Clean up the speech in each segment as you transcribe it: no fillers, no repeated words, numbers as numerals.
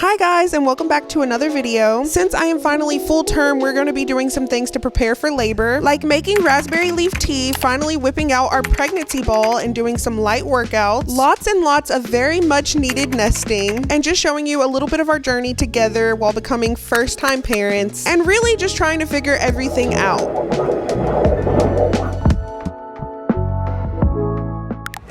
Hi guys, and welcome back to another video. Since I am finally full term, we're going to be doing some things to prepare for labor, like making raspberry leaf tea, finally whipping out our pregnancy ball and doing some light workouts, lots and lots of very much needed nesting, and just showing you a little bit of our journey together while becoming first-time parents, and really just trying to figure everything out.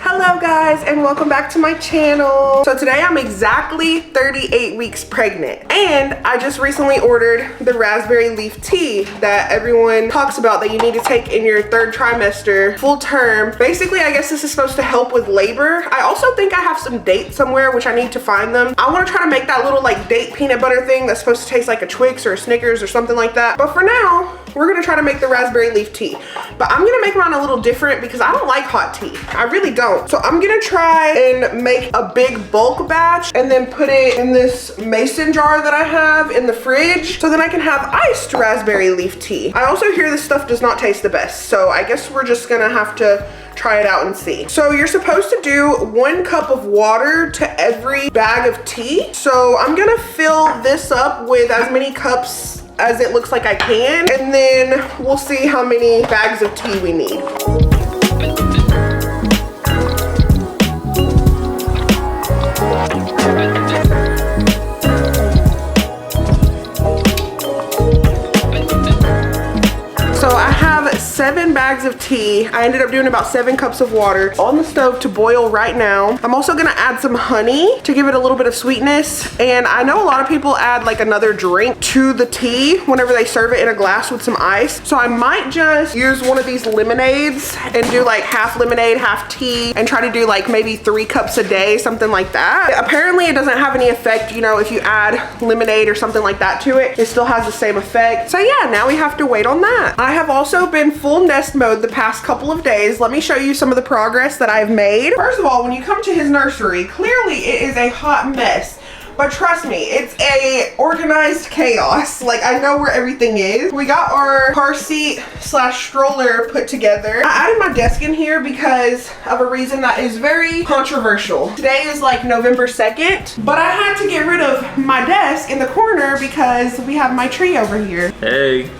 Hello guys, and welcome back to my channel. So today I'm exactly 38 weeks pregnant, and I just recently ordered the raspberry leaf tea that everyone talks about that you need to take in your third trimester, full term. Basically, I guess this is supposed to help with labor. I also think I have some dates somewhere, which I need to find them. I want to try to make that little like date peanut butter thing that's supposed to taste like a Twix or a Snickers or something like that. But for now, we're gonna try to make the raspberry leaf tea. But I'm gonna make mine a little different because I don't like hot tea. I really don't. So I'm gonna try and make a big bulk batch and then put it in this mason jar that I have in the fridge so then I can have iced raspberry leaf tea. I also hear this stuff does not taste the best, so I guess we're just gonna have to try it out and see. So you're supposed to do 1 cup of water to every bag of tea. So I'm gonna fill this up with as many cups as it looks like I can, and then we'll see how many bags of tea we need. So I have 7 bags of tea. I ended up doing about 7 cups of water on the stove to boil right now. I'm also gonna add some honey to give it a little bit of sweetness. And I know a lot of people add like another drink to the tea whenever they serve it in a glass with some ice. So I might just use one of these lemonades and do like half lemonade, half tea, and try to do like maybe 3 cups a day, something like that. Apparently it doesn't have any effect, you know, if you add lemonade or something like that to it, it still has the same effect. So yeah, now we have to wait on that. I have also been full nest mode the past couple of days. Let me show you some of the progress that I've made. First of all, when you come to his nursery, clearly it is a hot mess. But trust me, it's a organized chaos. Like, I know where everything is. We got our car seat slash stroller put together. I added my desk in here because of a reason that is very controversial. Today is like November 2nd, but I had to get rid of my desk in the corner because we have my tree over here. Hey.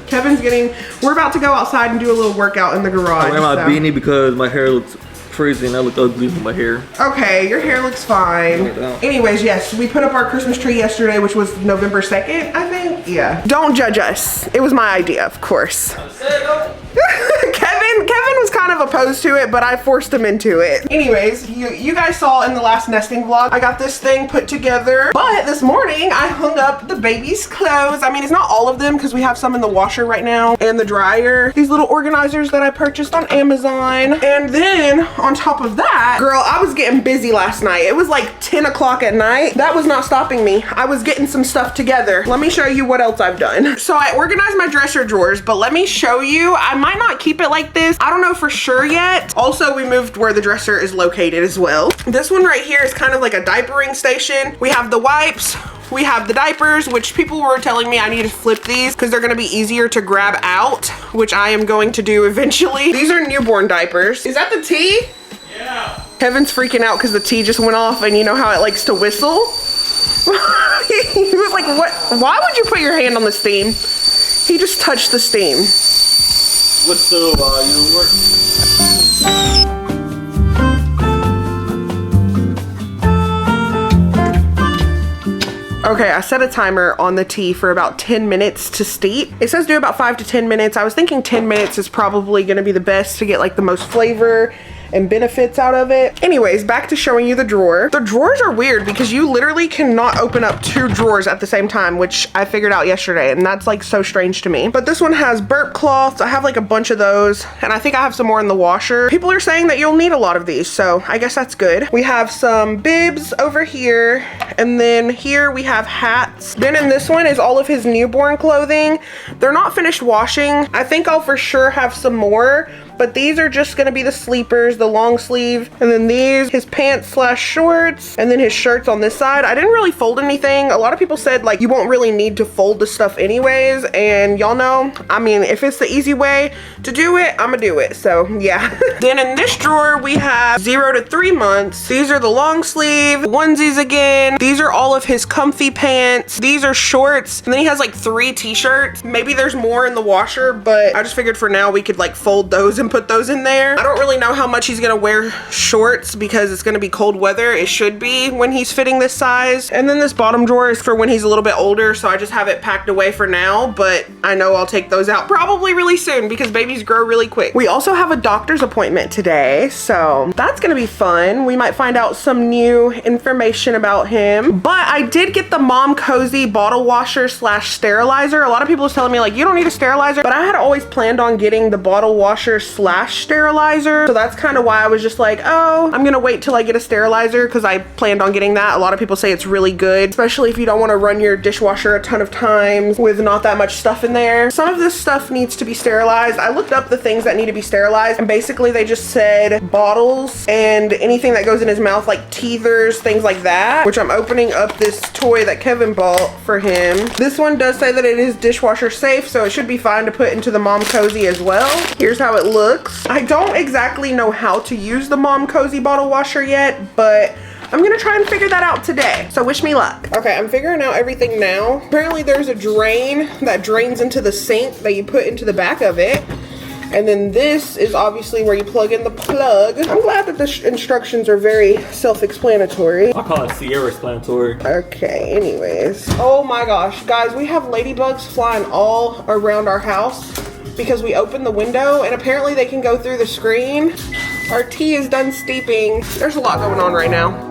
We're about to go outside and do a little workout in the garage. I'm wearing my beanie because my hair looks crazy and I look ugly with my hair. Okay, your hair looks fine. Anyways, yes, we put up our Christmas tree yesterday, which was November 2nd, I think. Yeah. Don't judge us. It was my idea, of course. Kevin was kind of opposed to it, but I forced him into it. Anyways, you guys saw in the last nesting vlog, I got this thing put together. But this morning, I hung up the baby's clothes. I mean, it's not all of them because we have some in the washer right now and the dryer. These little organizers that I purchased on Amazon. And then on top of that, girl, I was getting busy last night. It was like 10 o'clock at night. That was not stopping me. I was getting some stuff together. Let me show you what else I've done. So I organized my dresser drawers, but let me show you. I might not keep it like this. I don't know for sure yet. Also, we moved where the dresser is located as well. This one right here is kind of like a diapering station. We have the wipes. We have the diapers, which people were telling me I need to flip these because they're gonna be easier to grab out, which I am going to do eventually. These are newborn diapers. Is that the tea? Yeah. Kevin's freaking out because the tea just went off, and you know how it likes to whistle? He was like, what? Why would you put your hand on the steam? He just touched the steam. What's the Okay, I set a timer on the tea for about 10 minutes to steep. It says do about 5 to 10 minutes. I was thinking 10 minutes is probably gonna be the best to get like the most flavor and benefits out of it. Anyways, back to showing you the drawer. The drawers are weird because you literally cannot open up 2 drawers at the same time, which I figured out yesterday, and that's like so strange to me. But this one has burp cloths. I have like a bunch of those, and I think I have some more in the washer. People are saying that you'll need a lot of these, so I guess that's good. We have some bibs over here, and then here we have hats. Then in this one is all of his newborn clothing. They're not finished washing. I think I'll for sure have some more but these are just gonna be the sleepers, the long sleeve, and then these, his pants slash shorts, and then his shirts on this side. I didn't really fold anything. A lot of people said like you won't really need to fold the stuff anyways, and y'all know, I mean, if it's the easy way to do it, I'm gonna do it, so yeah. Then in this drawer, we have 0 to 3 months. These are the long sleeve onesies again. These are all of his comfy pants. These are shorts, and then he has like 3 t-shirts. Maybe there's more in the washer, but I just figured for now we could like fold those and put those in there. I don't really know how much he's gonna wear shorts because it's gonna be cold weather. It should be when he's fitting this size. And then this bottom drawer is for when he's a little bit older, so I just have it packed away for now, but I know I'll take those out probably really soon because babies grow really quick. We also have a doctor's appointment today, so that's gonna be fun. We might find out some new information about him. But I did get the Mom Cozy bottle washer slash sterilizer. A lot of people are telling me like, you don't need a sterilizer, but I had always planned on getting the bottle washer slash sterilizer. So that's kind of why I was just like, oh, I'm gonna wait till I get a sterilizer because I planned on getting that. A lot of people say it's really good, especially if you don't want to run your dishwasher a ton of times with not that much stuff in there. Some of this stuff needs to be sterilized. I looked up the things that need to be sterilized, and basically they just said bottles and anything that goes in his mouth, like teethers, things like that, which I'm opening up this toy that Kevin bought for him. This one does say that it is dishwasher safe, so it should be fine to put into the Mom Cozy as well. Here's how it looks. I don't exactly know how to use the Mom Cozy bottle washer yet, but I'm gonna try and figure that out today, so wish me luck. Okay, I'm figuring out everything now. Apparently there's a drain that drains into the sink that you put into the back of it. And then this is obviously where you plug in the plug. I'm glad that the instructions are very self-explanatory. I call it sierra-explanatory. Okay, anyways. Oh my gosh, guys, we have ladybugs flying all around our house because we opened the window and apparently they can go through the screen. Our tea is done steeping. There's a lot going on right now.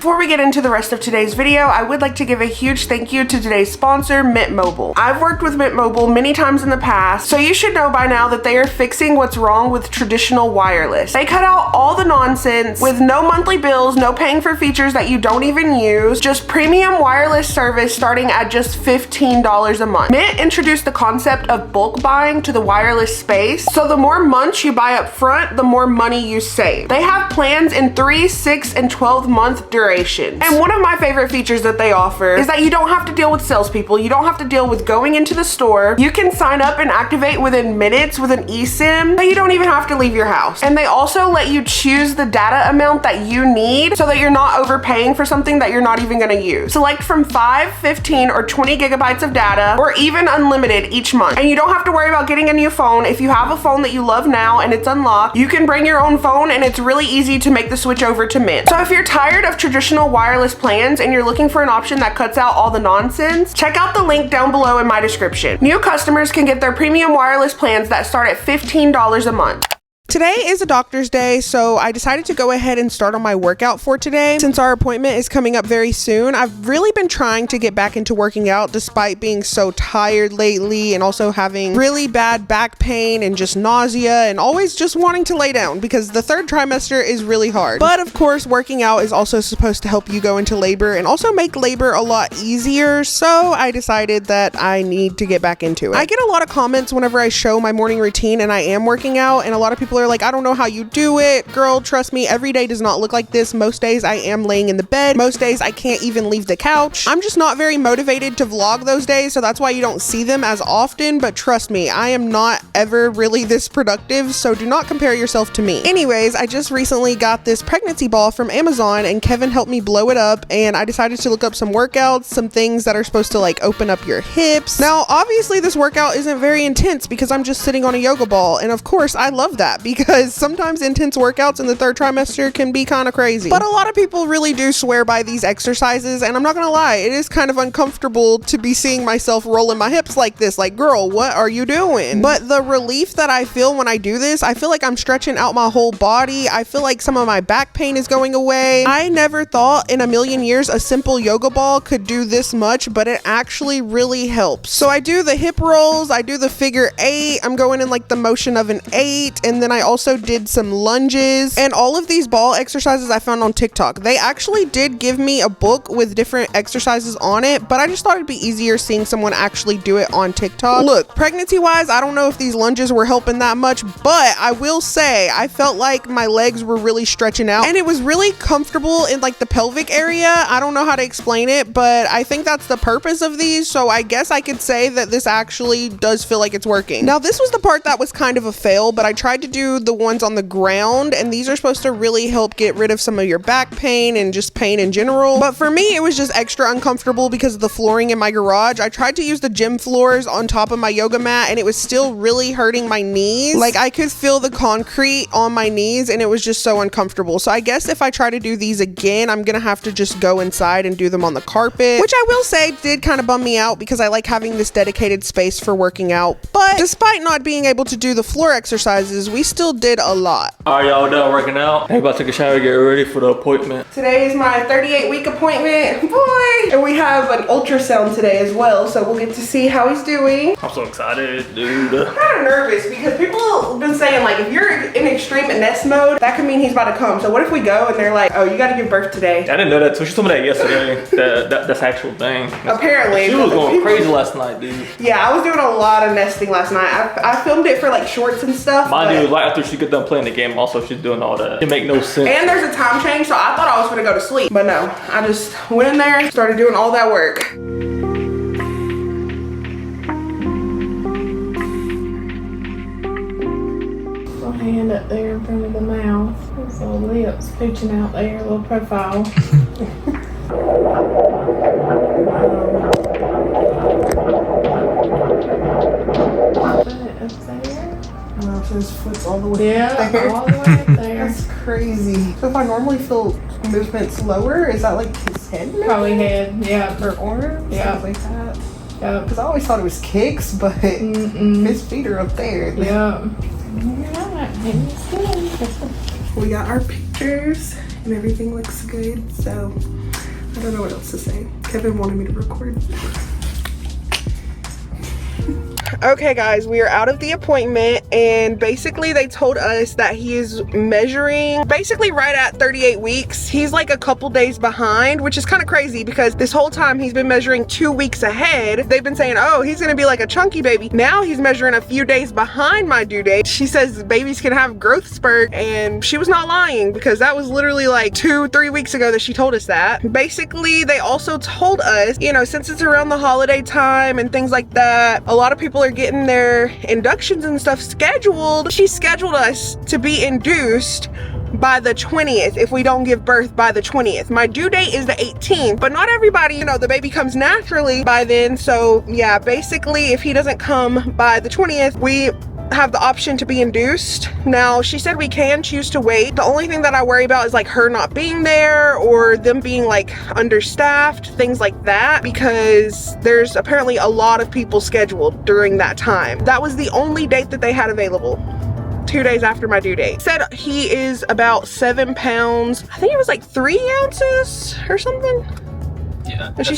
Before we get into the rest of today's video, I would like to give a huge thank you to today's sponsor, Mint Mobile. I've worked with Mint Mobile many times in the past, so you should know by now that they are fixing what's wrong with traditional wireless. They cut out all the nonsense with no monthly bills, no paying for features that you don't even use, just premium wireless service starting at just $15 a month. Mint introduced the concept of bulk buying to the wireless space, so the more months you buy up front, the more money you save. They have plans in 3, 6, and 12-month duration. And one of my favorite features that they offer is that you don't have to deal with salespeople. You don't have to deal with going into the store. You can sign up and activate within minutes with an eSIM, but you don't even have to leave your house. And they also let you choose the data amount that you need so that you're not overpaying for something that you're not even gonna use. Select from 5, 15, or 20 gigabytes of data, or even unlimited each month. And you don't have to worry about getting a new phone. If you have a phone that you love now and it's unlocked, you can bring your own phone, and it's really easy to make the switch over to Mint. So if you're tired of traditional wireless plans and you're looking for an option that cuts out all the nonsense, check out the link down below in my description. New customers can get their premium wireless plans that start at $15 a month. Today is a doctor's day, so I decided to go ahead and start on my workout for today. Since our appointment is coming up very soon, I've really been trying to get back into working out despite being so tired lately and also having really bad back pain and just nausea and always just wanting to lay down because the 3rd trimester is really hard. But of course, working out is also supposed to help you go into labor and also make labor a lot easier, so I decided that I need to get back into it. I get a lot of comments whenever I show my morning routine and I am working out, and a lot of people are like, I don't know how you do it. Girl, trust me, every day does not look like this. Most days I am laying in the bed. Most days I can't even leave the couch. I'm just not very motivated to vlog those days, so that's why you don't see them as often, but trust me, I am not ever really this productive, so do not compare yourself to me. Anyways, I just recently got this pregnancy ball from Amazon, and Kevin helped me blow it up, and I decided to look up some workouts, some things that are supposed to like open up your hips. Now, obviously this workout isn't very intense because I'm just sitting on a yoga ball, and of course I love that, because sometimes intense workouts in the third trimester can be kind of crazy. But a lot of people really do swear by these exercises, and I'm not gonna lie, it is kind of uncomfortable to be seeing myself rolling my hips like this. Like, girl, what are you doing? But the relief that I feel when I do this, I feel like I'm stretching out my whole body. I feel like some of my back pain is going away. I never thought in a million years a simple yoga ball could do this much, but it actually really helps. So I do the hip rolls, I do the figure 8, I'm going in like the motion of an 8, and then I also did some lunges. And all of these ball exercises I found on TikTok. They actually did give me a book with different exercises on it, but I just thought it'd be easier seeing someone actually do it on TikTok. Look, pregnancy wise, I don't know if these lunges were helping that much, but I will say I felt like my legs were really stretching out, and it was really comfortable in like the pelvic area. I don't know how to explain it, but I think that's the purpose of these, so I guess I could say that this actually does feel like it's working. Now, this was the part that was kind of a fail, but I tried to do the ones on the ground, and these are supposed to really help get rid of some of your back pain and just pain in general. But for me, it was just extra uncomfortable because of the flooring in my garage. I tried to use the gym floors on top of my yoga mat, and it was still really hurting my knees. Like, I could feel the concrete on my knees, and it was just so uncomfortable. So I guess if I try to do these again, I'm gonna have to just go inside and do them on the carpet, which I will say did kind of bum me out because I like having this dedicated space for working out. But despite not being able to do the floor exercises, we still did a lot. All right, y'all done working out. I'm about to take a shower, get ready for the appointment. Today is my 38-week appointment, boy. And we have an ultrasound today as well, so we'll get to see how he's doing. I'm so excited, dude. I'm kind of nervous because people have been saying, like, if you're in extreme nest mode, that could mean he's about to come. So what if we go and they're like, oh, you got to give birth today? I didn't know that too. She told me that yesterday. That's actual thing. Apparently. She was going crazy last night, dude. Yeah, I was doing a lot of nesting last night. I filmed it for like shorts and stuff. Mind you, right after she got done playing the game, also she's doing all that. It make no sense. And there's a time change, so I thought I was gonna go to sleep. But no, I just went in there, started doing all that work. Hand up there in front of the mouth. His little lips pooching out there, little profile. Up there. Oh, so his foot's all the way Yeah, there. all the way up there. That's crazy. So if I normally feel movements lower, is that like his head moving? Probably head, yeah. Or arms? Yeah. Like that. Yeah. Because I always thought it was kicks, but his feet are up there. Yeah. We got our pictures and everything looks good, so I don't know what else to say. Kevin wanted me to record. Okay guys, we are out of the appointment, and basically they told us that he is measuring basically right at 38 weeks. He's like a couple days behind, which is kind of crazy because this whole time he's been measuring 2 weeks ahead. They've been saying, oh, he's gonna be like a chunky baby. Now he's measuring a few days behind my due date. She says babies can have growth spurt, and she was not lying because that was literally like 2-3 weeks ago that she told us that. Basically, they also told us, you know, since it's around the holiday time and things like that, a lot of people are getting their inductions and stuff scheduled. She scheduled us to be induced by the 20th if we don't give birth by the 20th. My due date is the 18th, but not everybody, you know, the baby comes naturally by then. So yeah, basically if he doesn't come by the 20th, we have the option to be induced. Now, she said we can choose to wait. The only thing that I worry about is like her not being there or them being like understaffed, things like that, because there's apparently a lot of people scheduled during that time. That was the only date that they had available. 2 days after my due date. Said he is about 7 pounds. I think it was like 3 ounces or something. Yeah. And she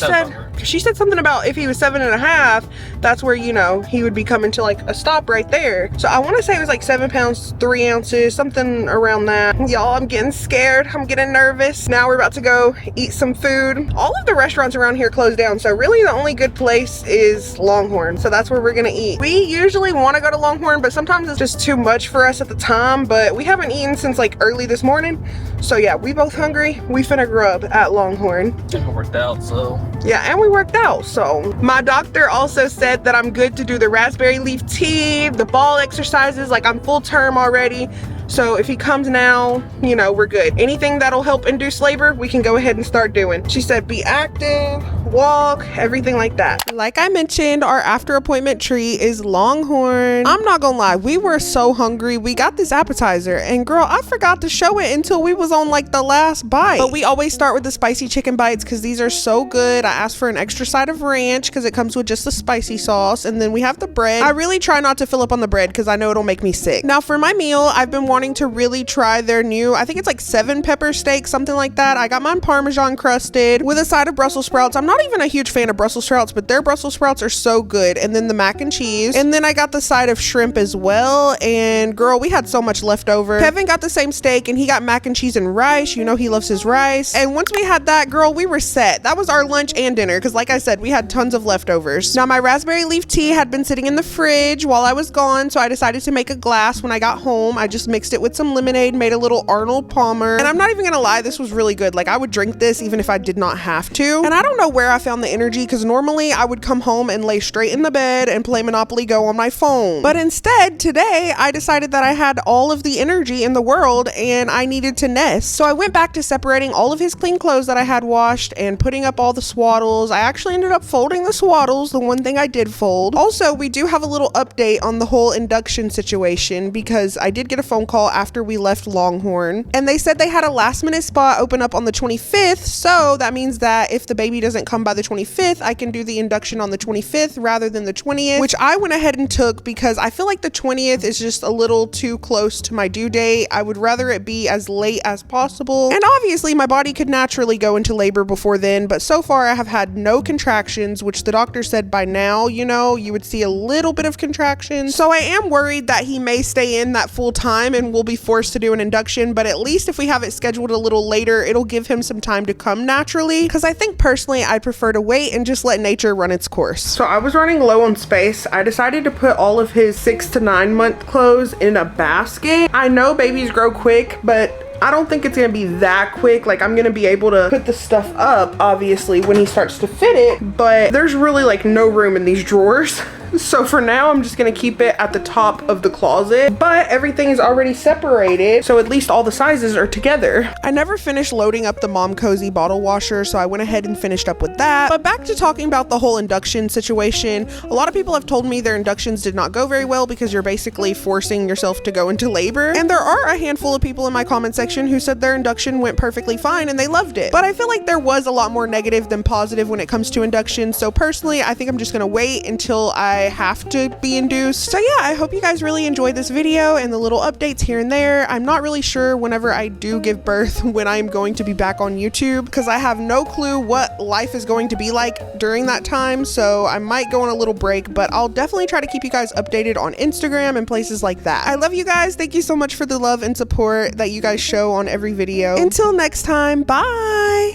said something about if he was 7.5, that's where, you know, he would be coming to like a stop right there. So I want to say it was like 7 pounds, 3 ounces, something around that. Y'all, I'm getting scared. I'm getting nervous. Now we're about to go eat some food. All of the restaurants around here closed down. So really the only good place is Longhorn. So that's where we're going to eat. We usually want to go to Longhorn, but sometimes it's just too much for us at the time. But we haven't eaten since like early this morning. So yeah, we both hungry. We finna grub at Longhorn. It worked out, so. Yeah, and we worked out. So my doctor also said that I'm good to do the raspberry leaf tea, the ball exercises. Like, I'm full term already. So if he comes now, you know, we're good. Anything that'll help induce labor, we can go ahead and start doing. She said be active, walk, everything like that. Like I mentioned, our after appointment treat is Longhorn. I'm not gonna lie, we were so hungry. We got this appetizer and girl, I forgot to show it until we was on like the last bite. But we always start with the spicy chicken bites because these are so good. I asked for an extra side of ranch because it comes with just the spicy sauce, and then we have the bread. I really try not to fill up on the bread because I know it'll make me sick. Now for my meal, I've been wanting to really try their new, I think it's like 7 pepper steak, something like that. I got mine Parmesan crusted with a side of Brussels sprouts. I'm not even a huge fan of Brussels sprouts, but their Brussels sprouts are so good. And then the mac and cheese, and then I got the side of shrimp as well. And girl, we had so much left over. Kevin got the same steak and he got mac and cheese and rice. You know he loves his rice. And once we had that, girl, we were set. That was our lunch and dinner because like I said, we had tons of leftovers. Now my raspberry leaf tea had been sitting in the fridge while I was gone, so I decided to make a glass when I got home. I just mixed it with some lemonade, made a little Arnold Palmer, and I'm not even gonna lie, this was really good. Like I would drink this even if I did not have to. And I don't know where I found the energy because normally I would come home and lay straight in the bed and play Monopoly Go on my phone. But instead today I decided that I had all of the energy in the world and I needed to nest. So I went back to separating all of his clean clothes that I had washed and putting up all the swaddles. I actually ended up folding the swaddles, the one thing I did fold. Also, we do have a little update on the whole induction situation because I did get a phone call after we left Longhorn and they said they had a last minute spot open up on the 25th. So that means that if the baby doesn't come by the 25th, I can do the induction on the 25th rather than the 20th, which I went ahead and took because I feel like the 20th is just a little too close to my due date. I would rather it be as late as possible. And obviously my body could naturally go into labor before then, but so far I have had no contractions, which the doctor said by now, you know, you would see a little bit of contractions. So I am worried that he may stay in that full time and we'll be forced to do an induction, but at least if we have it scheduled a little later, it'll give him some time to come naturally, because I think personally I prefer to wait and just let nature run its course. So I was running low on space. I decided to put all of his 6 to 9 month clothes in a basket. I know babies grow quick, but I don't think it's gonna be that quick. Like I'm gonna be able to put the stuff up obviously when he starts to fit it, but there's really like no room in these drawers. So for now, I'm just gonna keep it at the top of the closet, but everything is already separated, so at least all the sizes are together. I never finished loading up the Mom Cozy bottle washer, so I went ahead and finished up with that. But back to talking about the whole induction situation. A lot of people have told me their inductions did not go very well because you're basically forcing yourself to go into labor. And there are a handful of people in my comment section who said their induction went perfectly fine and they loved it. But I feel like there was a lot more negative than positive when it comes to induction. So personally, I think I'm just gonna wait until I have to be induced. So yeah, I hope you guys really enjoyed this video and the little updates here and there. I'm not really sure whenever I do give birth when I'm going to be back on YouTube because I have no clue what life is going to be like during that time. So I might go on a little break, but I'll definitely try to keep you guys updated on Instagram and places like that. I love you guys. Thank you so much for the love and support that you guys show on every video. Until next time, bye.